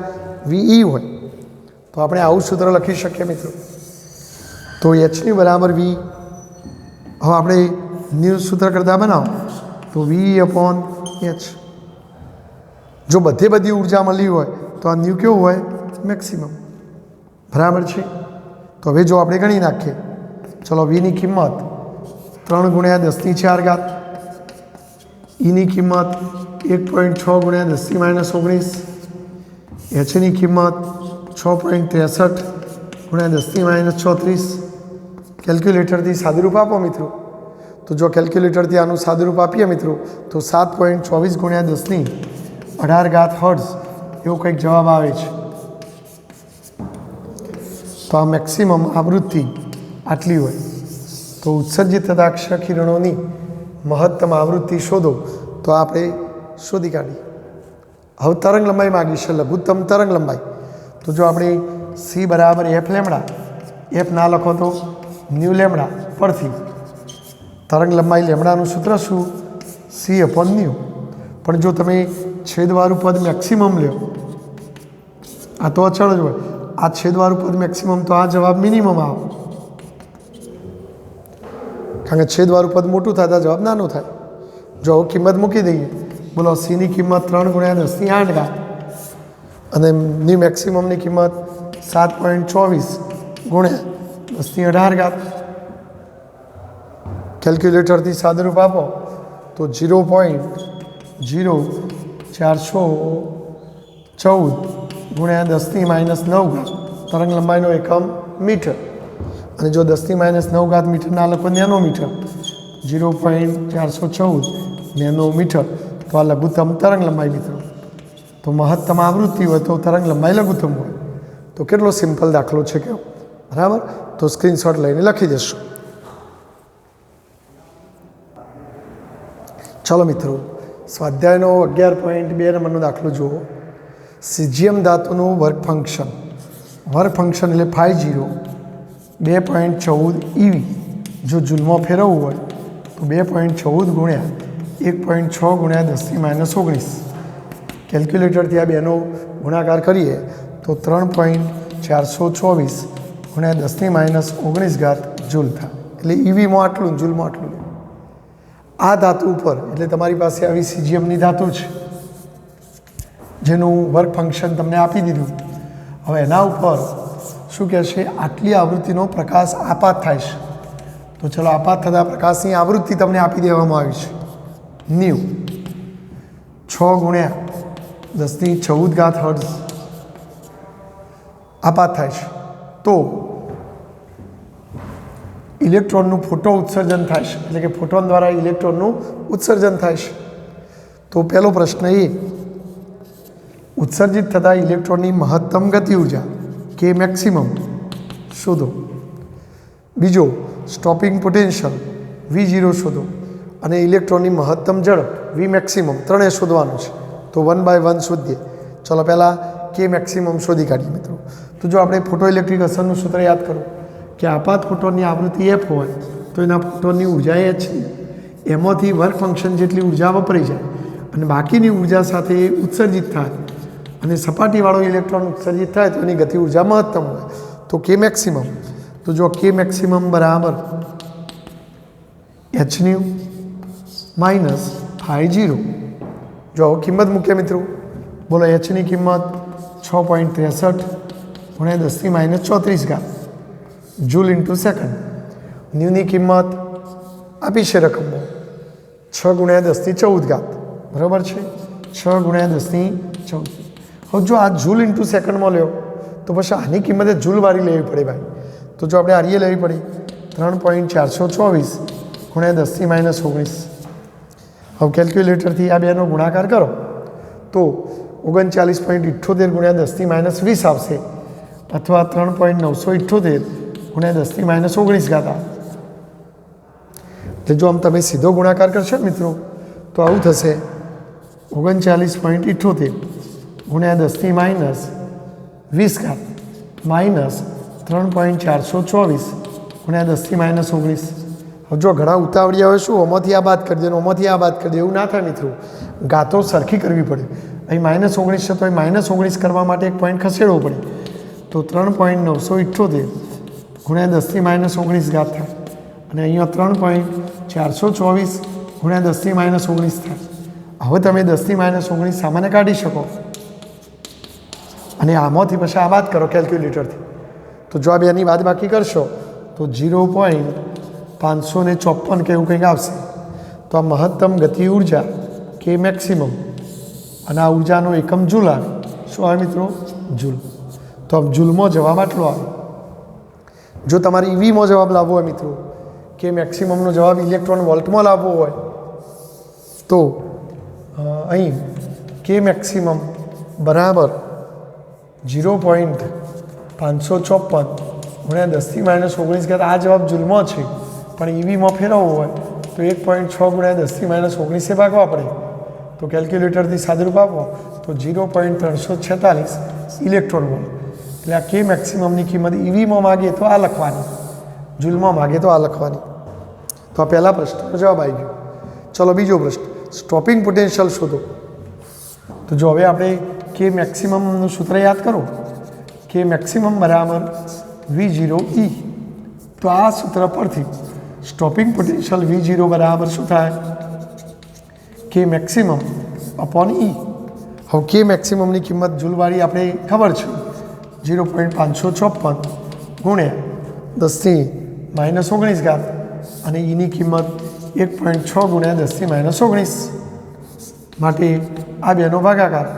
वीई होय तो आपणे आवुं सूत्र लखी शकीए मित्रों। तो एचनी बराबर वी हवे आपणे न्यू सूत्र करता बनावो तो वी अपॉन एच जो बधी ऊर्जा मळी होय तो आ न्यू केवुं होय मैक्सिमम बराबर है। तो हवे जो आपणे गणी नाखीए चलो वी नी किंमत 3 × 10⁴ ईनी किंमत 1.6 × 10⁻⁹ एचनी किंमत 6.63 × 10⁻34 केल्क्युलेटर थी सादुरूप आपो मित्रों। तो जो केल्क्युलेटर थी आनु सादुरूप आपीए मित्रों तो 7.24 × 10⁸ हर्ट्ज एवो कंईक जवाब आवे छे। तो आ मैक्सिमम आवृत्ति आटली होय तो उत्सर्जित थता क्षकिरणोनी महत्तम आवृत्ति शोधो तो आपणे शोधी काढी। हवे तरंग लंबाई मागी छे लघुत्तम तरंग लंबाई तो जो आपणे सी बराबर एफ लेमड़ा एफ ना लखो तो न्यू लेमड़ा परथी तरंग लंबाई लेमड़ानुं सूत्र शुं सी अपॉन न्यू। पण जो तमे छेदवाळुं पद मैक्सिमम लो आ तो अचल ज होय आ छेदवाळुं पद मैक्सिमम तो आ जवाब मिनिमम आवे कारण के छेदवाळुं पद मोटुं थाय तो जवाब नानो थाय। जो किंमत मूकी दईए बोलो सी नी किंमत 3 × 10⁸ अने नी मैक्सिमम नी किंमत 7.24 × 10⁸। केल्क्युलेटर थी सादुरूप आपो तो 0.0414 × 10⁻⁹ तरंग लंबाईनो एकम मीटर અને જો 10⁻⁹ મીટર ના લખો નેનોમીટર 0.414 નેનોમીટર તો આ લઘુત્તમ તરંગ લંબાઈ મિત્રો। તો મહત્તમ આવૃત્તિ હોય તો તરંગ લંબાઈ લઘુત્તમ હોય તો કેટલો સિમ્પલ દાખલો છે કે બરાબર। તો સ્ક્રીનશોટ લઈને લખી દેશો। चलो मित्रों स्वाध्यायનો 11.2 नंबरનો દાખલો જુઓ। सीजियम धातुનું વર્ક ફંક્શન એટલે φ0 2.14 EV जो जूलમાં ફેરવવું હોય તો 2.14 × 1.6 × 10⁻⁹ કેલ્ક્યુલેટરથી આ બેનો ગુણાકાર કરીએ તો 3.424 × 10⁻⁹ જૂલ થાય એટલે ઈવીમાં આટલું જૂલમાં આટલું। આ ધાતુ ઉપર એટલે તમારી પાસે આવી સીજીએમની ધાતુ છે જેનું વર્ક ફંક્શન તમને આપી દીધું। હવે એના ઉપર શું કહે છે આટલી આવૃત્તિનો પ્રકાશ આપાત થાય છે તો ચલો આપાત થતા પ્રકાશની આવૃત્તિ તમને આપી દેવામાં આવી છે ન્યૂ 6 × 10⁻14 હર્ટ્ઝ આપાત થાય છે। તો इलेक्ट्रॉनનું फोटो उत्सर्जन थाय छे એટલે કે ફોટોન દ્વારા ઇલેક્ટ્રોનનું ઉત્સર્જન થાય છે। તો પહેલો પ્રશ્ન એ ઉત્સર્જિત થતા ઇલેક્ટ્રોનની મહત્તમ ગતિ ઉર્જા કે મેક્સિમમ શોધો. બીજો સ્ટોપિંગ પોટેન્શિયલ V0 શોધો અને ઇલેક્ટ્રોનની મહત્તમ ઝડપ V મેક્સિમમ ત્રણેય શોધવાનું છે. તો 1 બાય 1 શોધીએ. ચલો પહેલાં કે મેક્સિમમ શોધી કાઢીએ મિત્રો. તો જો આપણે ફોટો ઇલેક્ટ્રિક અસરનું સૂત્ર યાદ કરો કે આપાત ફોટોનની આવૃત્તિ F હોય તો એના ફોટોનની ઉર્જા H છે. એમાંથી વર્ક ફંક્શન જેટલી ઉર્જા વપરાઈ જાય અને બાકીની ઉર્જા સાથે ઉત્સર્જિત થાય અને સપાટીવાળો ઇલેક્ટ્રોન ઉત્સર્જિત થાય તો એની ગતિ ઉર્જા મહત્તમ હોય. તો કે મેક્સિમમ, તો જો કે મેક્સિમમ બરાબર h માઇનસ φ0. જો કિંમત મૂક્યા મિત્રો, બોલો hની કિંમત 6.63 ગુણ્યા 10⁻⁻34 જૂલ ઇન્ટુ સેકન્ડ. ન્યુની કિંમત આપી છે રકમો 6 ગુણ્યા 10⁻14. બરાબર છે, 6 ગુણ્યા 10⁻14. હવે જો આ જૂલ ઇન્ટુ સેકન્ડમાં લ્યો તો પછી આની કિંમતે જૂલવાળી લેવી પડે ભાઈ. તો જો આપણે આરીએ લેવી પડી 3.424 ગુણ્યા 10⁻19. હવે કેલ્ક્યુલેટરથી આ બેનો ગુણાકાર કરો તો 39.78 ગુણ્યા 10⁻20 આવશે અથવા 3.978 ગુણ્યા 10⁻19 આવે. એટલે જો આમ તમે સીધો ગુણાકાર કરશો મિત્રો તો આવું થશે 39.78 ગુણ્યા 10⁻20 માઇનસ 3.424 ગુણ્યા 10⁻19. હવે જો ઘણા ઉતાવળિયા હોય શું ઓમાંથી આ બાદ કરી દે ઓમાંથી આ બાદ કરી દે, એવું ના થાય મિત્રો. ગાતો સરખી કરવી પડે. અહીં -19 છે તો અહીં -19 કરવા માટે એક પોઈન્ટ ખસેડવો પડે. તો 3.978 ગુણ્યા 10⁻19 થાય અને અહીંયા 3.424 ગુણ્યા 10⁻19 થાય. હવે તમે 10⁻19 સામાન્ય કાઢી શકો અને આમાંથી પછી આ બાદ કરો કેલ્ક્યુલેટરથી. તો જો આ બેની બાદ બાકી કરશો તો 0.554 કે એવું કંઈક આવશે. તો આ મહત્તમ ગતિ ઉર્જા કે મેક્સિમમ અને આ ઉર્જાનો એકમ જૂલ આવે. શું આવે મિત્રો? જૂલ. તો આ જૂલમાં જવાબ આટલો આવે. જો તમારે ઈવીમાં જવાબ લાવવો હોય મિત્રો કે મેક્સિમમનો જવાબ ઇલેક્ટ્રોન વોલ્ટમાં લાવવો હોય તો અહીં કે મેક્સિમમ બરાબર 0.554 ગુણ્યા 10⁻19. આ જવાબ જૂલમાં છે પણ ઈવીમાં ફેરવવો હોય તો 1.6 ગુણ્યા 10⁻19 ભાગવા પડે. તો કેલ્ક્યુલેટરથી સાદુરૂપ આપો તો 0.346 ઇલેક્ટ્રોન વોલ્ટ. એટલે આ કે મેક્સિમમની કિંમત ઈવીમાં માગીએ તો આ લખવાની, જૂલમાં માગીએ તો આ લખવાની. તો આ પહેલા પ્રશ્નનો જવાબ આવી ગયો. ચલો બીજો પ્રશ્ન, સ્ટોપિંગ પોટેન્શિયલ શોધો. તો જો હવે આપણે કે મેક્સિમમનું સૂત્ર યાદ કરો કે મેક્સિમમ બરાબર V0E. તો આ સૂત્ર પરથી સ્ટોપિંગ પોટેન્શિયલ V0 બરાબર શું થાય? કે મેક્સિમમ અપોન E. હવે કે મેક્સિમમની કિંમત જૂલવાળી આપણે ખબર છે 0.554 ગુણ્યા 10⁻19 અને એની કિંમત 1.6 ગુણ્યા 10⁻19 માટે આ બેનો ભાગાકાર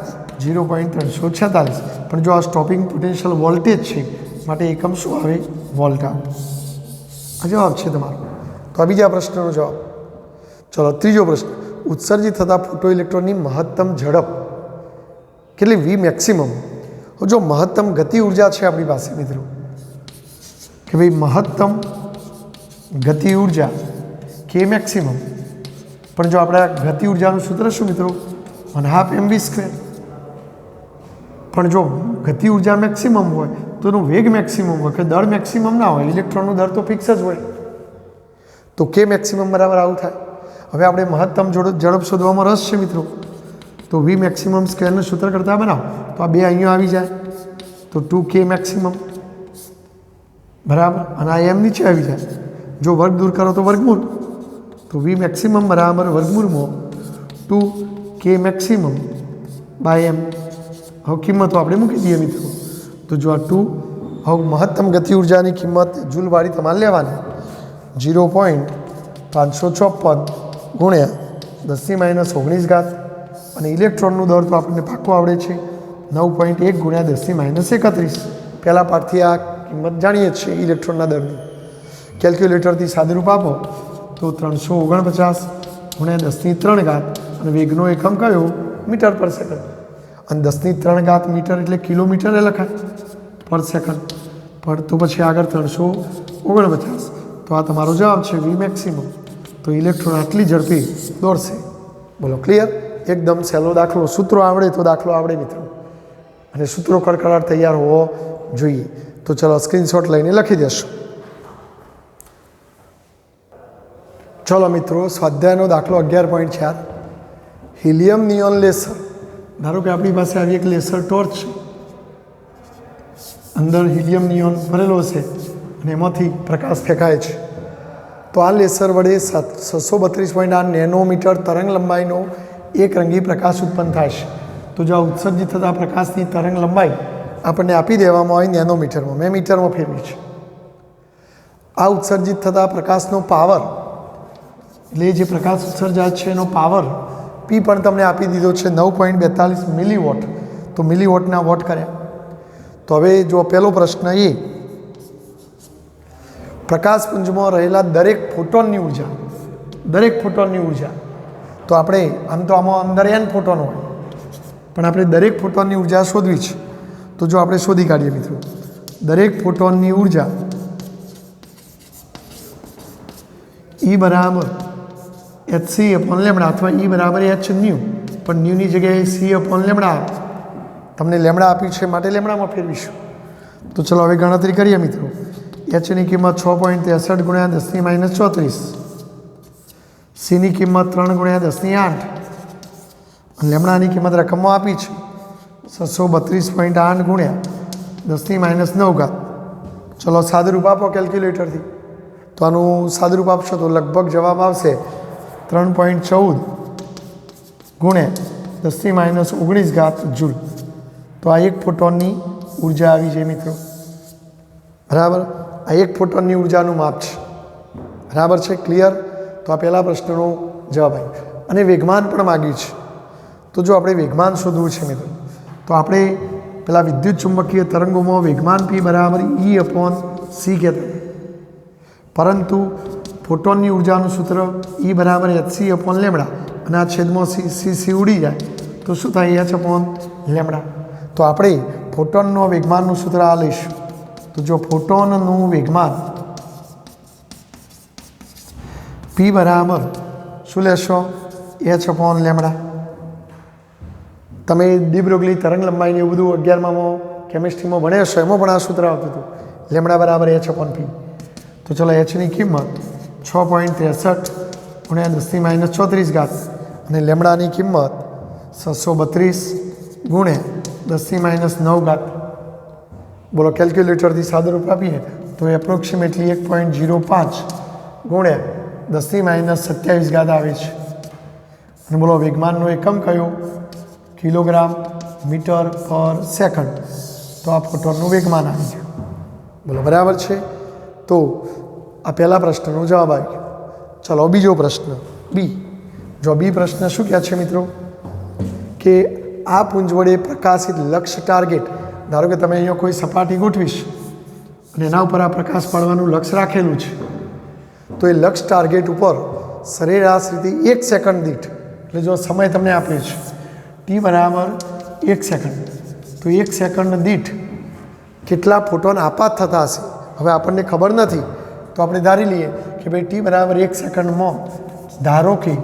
0.346. પણ જો આ સ્ટોપિંગ પોટેન્શિયલ વોલ્ટેજ છે માટે એકમ શું આવે? વોલ્ટ આવે. આ જવાબ છે તમારો. તો આ બીજા પ્રશ્નનો જવાબ. ચલો ત્રીજો પ્રશ્ન, ઉત્સર્જિત થતા ફોટો ઇલેક્ટ્રોનની મહત્તમ ઝડપ કેટલી? V maximum. જો મહત્તમ ગતિ ઉર્જા છે આપણી પાસે મિત્રો કે ભાઈ મહત્તમ ગતિ ઉર્જા કે મેક્સિમમ. પણ જો આપણે ગતિ ઉર્જાનું સૂત્ર શું મિત્રો? 1/2 mv². પણ જો ગતિ ઉર્જા મેક્સિમમ હોય તો એનો વેગ મેક્સિમમ હોય કે દળ મેક્સિમમ ના હોય. ઇલેક્ટ્રોનનો દર તો ફિક્સ જ હોય. તો કે મેક્સિમમ બરાબર આવું થાય. હવે આપણે મહત્તમ ઝડપ શોધવામાં રસ છે મિત્રો. તો V મેક્સિમમ સ્ક્વેરનું સૂત્ર કરતાં બનાવો તો આ બે અહીંયા આવી જાય તો 2k મેક્સિમમ બરાબર અને આ એમ નીચે આવી જાય. જો વર્ગ દૂર કરો તો વર્ગમૂળ. તો V મેક્સિમમ બરાબર વર્ગમૂળમાં 2k મેક્સિમમ બાય m. હવે કિંમતો આપણે મૂકી દઈએ મિત્રો. તો જો આ 2, હવે મહત્તમ ગતિ ઉર્જાની કિંમત જૂલવાળી તમારે લેવાની 0.554 ગુણ્યા 10⁻19 અને ઇલેક્ટ્રોનનું દર તો આપણને પાક્કો આવડે છે 9.1 ગુણ્યા 10⁻31. પહેલા પાઠથી આ કિંમત જાણીએ છીએ ઇલેક્ટ્રોનના દરની. કેલ્ક્યુલેટરથી સાદુરૂપ આપો તો 349 ગુણ્યા 10⁻³ અને વેગનો એકમ કયો? મીટર પર સેકન્ડ. અને 10³ મીટર એટલે કિલોમીટરે લખાય પર સેકન્ડ પર, તો પછી આગળ 349, તો આ તમારો જવાબ છે વી મેક્સિમમ. તો ઇલેક્ટ્રોન આટલી ઝડપી દોડશે. બોલો ક્લિયર? એકદમ સહેલો દાખલો. સૂત્રો આવડે તો દાખલો આવડે મિત્રો, અને સૂત્રો કડકડાટ તૈયાર હોવો જોઈએ. તો ચલો સ્ક્રીનશોટ લઈને લખી દેશો. ચલો મિત્રો, સ્વાધ્યાયનો દાખલો 11.4. Helium neon laser. ધારો કે આપણી પાસે આવી એક લેસર ટોર્ચ છે, અંદર હિલિયમ નિયોન ભરેલો છે અને એમાંથી પ્રકાશ ફેંકાય છે. તો આ લેસર વડે 632.8 નેનોમીટર તરંગ લંબાઈનો એક રંગી પ્રકાશ ઉત્પન્ન થાય છે. તો જો આ ઉત્સર્જિત થતા પ્રકાશની તરંગ લંબાઈ આપણને આપી દેવામાં આવી નેનોમીટરમાં, મેં મીટરમાં ફેરવી છે. આ ઉત્સર્જિત થતા પ્રકાશનો પાવર, એટલે જે પ્રકાશ ઉત્સર્જાય છે એનો પાવર પી પણ તમને આપી દીધો છે 9.42 મિલીવોટ. તો મિલીવોટના વોટ કર્યા. તો હવે જો પહેલો પ્રશ્ન એ, પ્રકાશપુંજમાં રહેલા દરેક ફોટોનની ઉર્જા, તો આપણે આમ તો આમાં અંદર n ફોટોન હોય, પણ આપણે દરેક ફોટોનની ઉર્જા શોધવી છે. તો જો આપણે શોધી કાઢીએ મિત્રો, દરેક ફોટોનની ઉર્જા E બરાબર hc/λ અથવા E બરાબર h ન્યુ, પણ ન્યુની જગ્યાએ c/λ તમને લેમડા આપી છે માટે લેમડામાં ફેરવીશું. તો ચલો હવે ગણતરી કરીએ મિત્રો. એચની કિંમત 6.63 × 10⁻34, સીની કિંમત 3 × 10⁸, અને લેમડાની કિંમત રકમમાં આપી છે 632.8 × 10⁻9. ચલો સાદુરૂપ આપો કેલ્ક્યુલેટરથી. તો આનું સાદુરૂપ આપશો તો લગભગ જવાબ આવશે 3.14 × 10⁻19 જૂલ. તો આ એક ફોટોનની ઉર્જા આવી છે મિત્રો. બરાબર, આ એક ફોટોનની ઉર્જાનું માપ છે. બરાબર છે? ક્લિયર? તો આ પહેલા પ્રશ્નનો જવાબ આવ્યો. અને વેગમાન પણ માગ્યું છે. તો જો આપણે વેગમાન શોધવું છે મિત્રો, તો આપણે પેલા વિદ્યુત ચુંબકીય તરંગોમાં વેગમાન p બરાબર E/c કહેતા, પરંતુ ફોટોનની ઉર્જાનું સૂત્ર E બરાબર hc/λ, અને આ છેદમાં c ઉડી જાય તો શું થાય? h/λ. તો આપણે ફોટોનનો વેગમાનનું સૂત્ર આ લઈશું. તો જો ફોટોનનું વેગમાન p બરાબર શું લેશો? h/λ. તમે ડી બ્રોગલી તરંગ લંબાઈને એવું બધું 11માં કેમિસ્ટ્રીમાં ભણ્યા હશો, એમાં પણ આ સૂત્ર આવતું હતું, લેમડા બરાબર h/p. તો ચલો એચની કિંમત 6.63 × 10⁻34, અને લેમડાની કિંમત 632 × 10⁻9. બોલો કેલ્ક્યુલેટરથી સાદુરૂપ આપીએ તો એપ્રોક્સિમેટલી 1.05 × 10⁻27 આવે છે. અને બોલો વેગમાનનો એકમ કયો? કિલોગ્રામ મીટર પર સેકન્ડ. તો આ ફોટોનનું વેગમાન આવી છે. બોલો બરાબર છે? તો આ પહેલા પ્રશ્નનો જવાબ આવી ગયો. ચલો બીજો પ્રશ્ન બી. જો બી પ્રશ્ન શું કહે છે મિત્રો? કે આ પુંજ વડે પ્રકાશિત લક્ષ્ય ટાર્ગેટ, ધારો કે તમે અહીંયા કોઈ સપાટી ગોઠવીશ અને એના ઉપર આ પ્રકાશ પાડવાનું લક્ષ્ય રાખેલું છે, તો એ લક્ષ્ય ટાર્ગેટ ઉપર સરેરાશ રીતે 1 સેકન્ડ દીઠ, એટલે જો સમય તમને આપ્યો છે t બરાબર 1 સેકન્ડ, તો 1 સેકન્ડ દીઠ કેટલા ફોટોન આપાત થતા હશે? હવે આપણને ખબર નથી, તો આપણે ધારી લઈએ કે ભાઈ t બરાબર 1 સેકન્ડમાં ધારો કે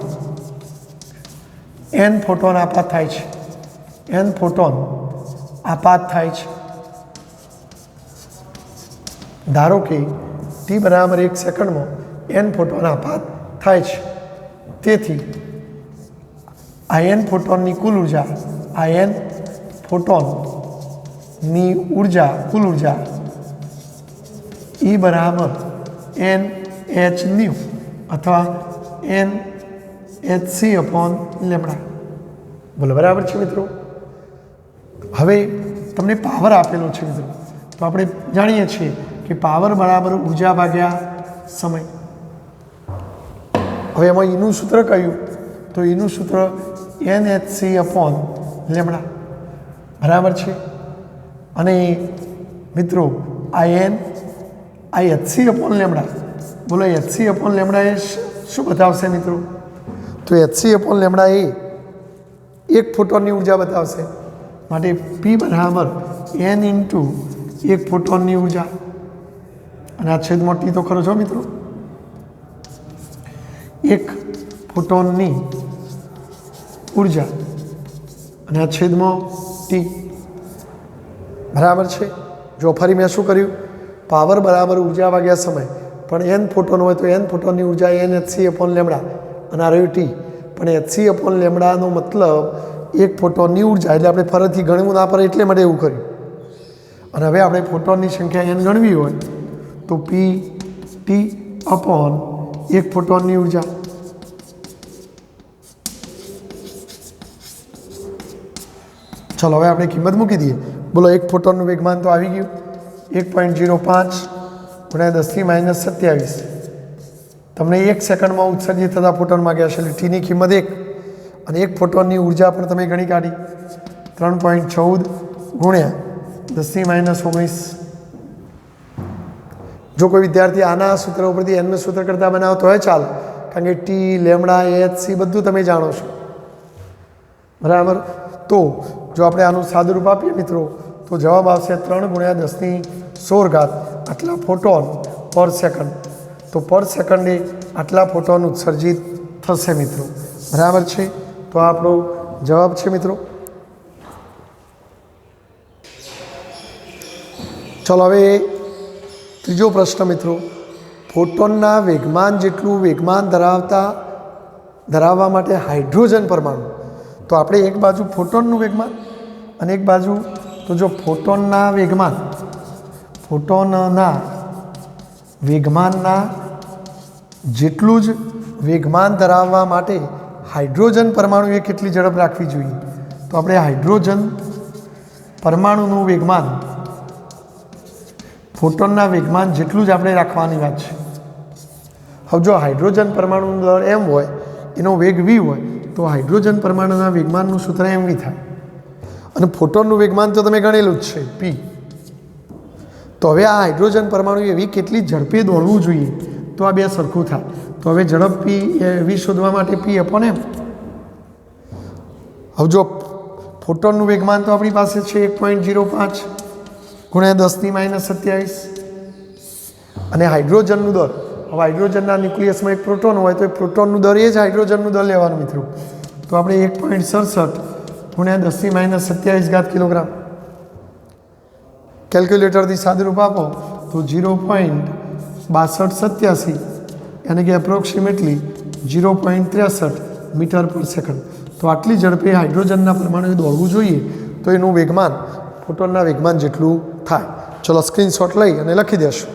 n ફોટોન આપાત થાય છે, n ફોટોન આપાત થાય છે. ધારો કે t બરાબર 1 સેકન્ડમાં n ફોટોન આપાત થાય છે. તેથી આ n ફોટોનની કુલ ઉર્જા, આ n ફોટોનની ઉર્જા, કુલ ઉર્જા E બરાબર nhν અથવા nhc/λ. બોલો બરાબર છે મિત્રો? હવે તમને પાવર આપેલો છે મિત્રો, તો આપણે જાણીએ છીએ કે પાવર બરાબર ઉર્જા ભાગ્યા સમય. હવે એમાં એનું સૂત્ર કયું? તો એનું સૂત્ર nhc/λ. બરાબર છે? અને મિત્રો આ hc/λ, બોલો hc/λ એ શું બતાવશે મિત્રો? તો hc/λ એ એક ફોટોનની ઉર્જા બતાવશે. માટે પી બરાબર એન ઇન્ટુ એક ફોટોનની ઉર્જા, અને આ છેદમાં ટી તો ખરો છો મિત્રો, એક ફોટોનની ઉર્જા અને આ છેદમાં ટી બરાબર છે. જો ફરી મેં શું કર્યું, પાવર બરાબર ઉર્જા ભાગ્યા સમય, પણ એન ફોટોન હોય તો એન ફોટોનની ઉર્જા એન એચસી અપોન લેમડા, અને આ રહ્યું ટી, પણ એચસી અપોન લેમડાનો મતલબ એક ફોટોનની ઉર્જા, એટલે આપણે ફરીથી ગણવું ના પડે એટલે માટે એવું કર્યું. અને હવે આપણે ફોટોનની સંખ્યા એન ગણવી હોય તો પી ટી અપોન એક ફોટોનની ઉર્જા. ચલો હવે આપણે કિંમત મૂકી દઈએ. બોલો એક ફોટોનનું વેગમાન તો આવી ગયું 1.05 ગુણ્યા 10⁻27. તમને 1 સેકન્ડમાં ઉત્સર્જિત થતા ફોટોન માગ્યા છે, એટલે ટીની કિંમત 1, અને એક ફોટોનની ઉર્જા પણ તમે ગણી કાઢી 3.14 ગુણ્યા 10⁻19. જો કોઈ વિદ્યાર્થી આના સૂત્ર ઉપરથી એનનું સૂત્ર કરતાં બનાવો તો ચાલે, કારણ કે ટી લેમડા એચ સી બધું તમે જાણો છો બરાબર. તો જો આપણે આનું સાદુરૂપ આપીએ મિત્રો તો જવાબ આવશે 3 ગુણ્યા 10⁻16 આટલા ફોટોન પર સેકન્ડ. તો પર સેકન્ડે આટલા ફોટોન ઉત્સર્જિત થશે મિત્રો, બરાબર છે. તો આ આપણો જવાબ છે મિત્રો. ચલો હવે ત્રીજો પ્રશ્ન મિત્રો, ફોટોનના વેગમાન જેટલું વેગમાન ધરાવવા માટે હાઇડ્રોજન પરમાણુ. તો આપણે એક બાજુ ફોટોનનું વેગમાન અને એક બાજુ તો જો ફોટોનના વેગમાનના જેટલું જ વેગમાન ધરાવવા માટે હાઇડ્રોજન પરમાણુએ કેટલી ઝડપ રાખવી જોઈએ. તો આપણે હાઇડ્રોજન પરમાણુનું વેગમાન ફોટોનના વેગમાન જેટલું જ આપણે રાખવાની વાત છે. હવે જો હાઇડ્રોજન પરમાણુનો દર એમ હોય, એનો વેગ વી હોય, તો હાઇડ્રોજન પરમાણુના વેગમાનનું સૂત્ર એમ વી થાય, અને ફોટોનનું વેગમાન તો તમે ગણેલું જ છે પી. તો હવે આ હાઇડ્રોજન પરમાણુ એવી કેટલી ઝડપે દોડવું જોઈએ તો આ બે સરખું થાય. તો હવે ઝડપ પી વી શોધવા માટે પી અપોન એમ. હવે જો ફોટોનનું વેગમાન તો આપણી પાસે છે 1.05 ગુણ્યા 10⁻27, અને હાઇડ્રોજનનું દર, હવે હાઇડ્રોજનના ન્યુક્લિયસમાં એક પ્રોટોન હોય તો એ પ્રોટોનનું દર એ જ હાઇડ્રોજનનું દર લેવાનું મિત્રો. તો આપણે 1.67 ગુણ્યા 10⁻27 કિલોગ્રામ. કેલ્ક્યુલેટરથી સાદુરૂપ આપો તો 0.6287, યાની કે એપ્રોક્સિમેટલી 0.63 મીટર પર સેકન્ડ. તો આટલી ઝડપે હાઇડ્રોજનના પરમાણુએ દોડવું જોઈએ તો એનું વેગમાન ફોટોનના વેગમાન જેટલું થાય. ચલો સ્ક્રીનશોટ લઈ અને લખી દેશું.